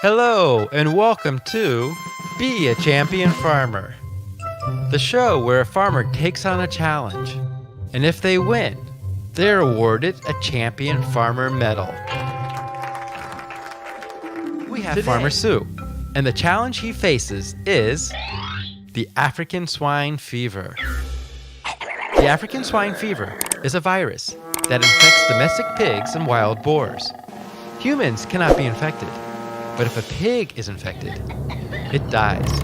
Hello, and welcome to Be a Champion Farmer, the show where a farmer takes on a challenge, and if they win, they're awarded a Champion Farmer Medal. We have Farmer Sue, and the challenge he faces is the African swine fever. The African swine fever is a virus that infects domestic pigs and wild boars. Humans cannot be infected, but if a pig is infected, it dies.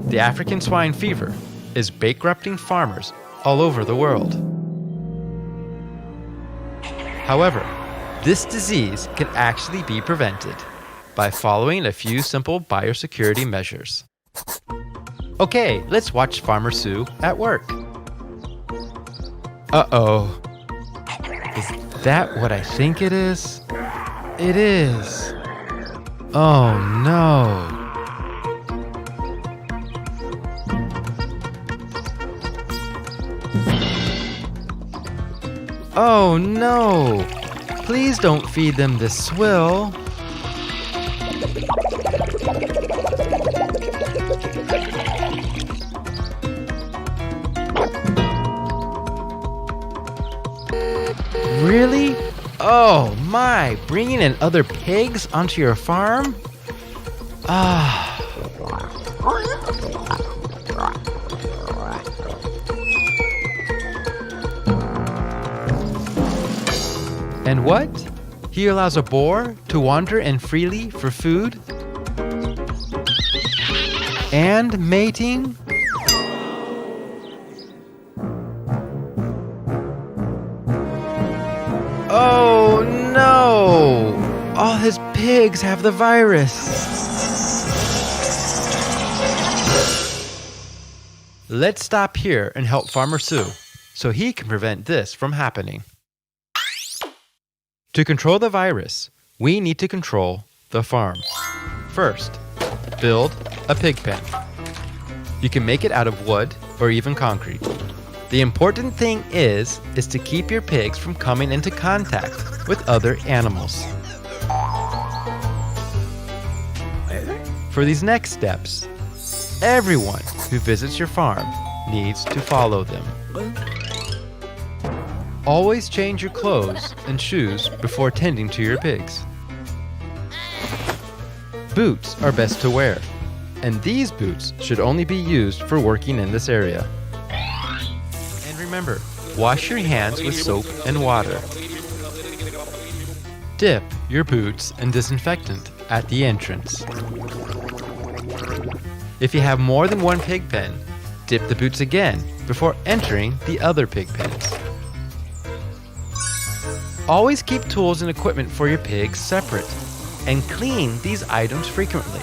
The African swine fever is bankrupting farmers all over the world. However, this disease can actually be prevented by following a few simple biosecurity measures. Okay, let's watch Farmer Sue at work. Uh-oh. Is that what I think it is? It is. Oh no. Oh no. Please don't feed them the swill. Really? Oh my, bringing in other pigs onto your farm? And what? He allows a boar to wander in freely for food? And mating? Oh no! All his pigs have the virus! Let's stop here and help Farmer Sue so he can prevent this from happening. To control the virus, we need to control the farm. First, build a pig pen. You can make it out of wood or even concrete. The important thing is to keep your pigs from coming into contact with other animals. For these next steps, everyone who visits your farm needs to follow them. Always change your clothes and shoes before tending to your pigs. Boots are best to wear, and these boots should only be used for working in this area. And remember, wash your hands with soap and water. Dip your boots in disinfectant at the entrance. If you have more than one pig pen, dip the boots again before entering the other pig pens. Always keep tools and equipment for your pigs separate, and clean these items frequently.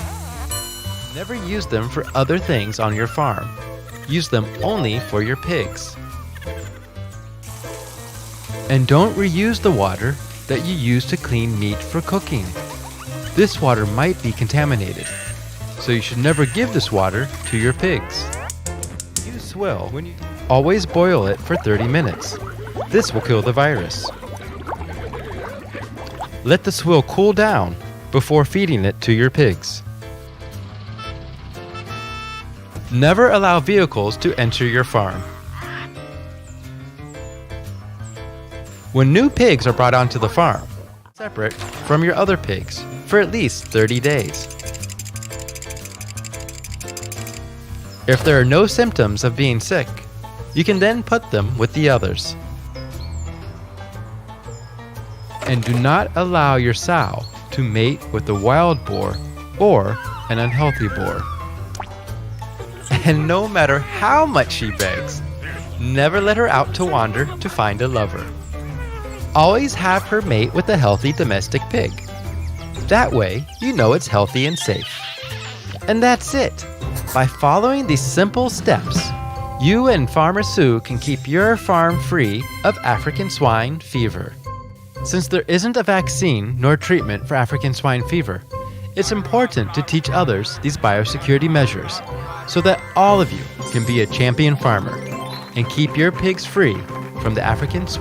Never use them for other things on your farm. Use them only for your pigs. And don't reuse the water that you use to clean meat for cooking. This water might be contaminated, so you should never give this water to your pigs. Use swill. Always boil it for 30 minutes. This will kill the virus. Let the swill cool down before feeding it to your pigs. Never allow vehicles to enter your farm. When new pigs are brought onto the farm, separate from your other pigs for at least 30 days. If there are no symptoms of being sick, you can then put them with the others. And do not allow your sow to mate with a wild boar or an unhealthy boar. And no matter how much she begs, never let her out to wander to find a lover. Always have her mate with a healthy domestic pig. That way, you know it's healthy and safe. And that's it. By following these simple steps, you and Farmer Sue can keep your farm free of African swine fever. Since there isn't a vaccine nor treatment for African swine fever, it's important to teach others these biosecurity measures so that all of you can be a champion farmer and keep your pigs free from the African swine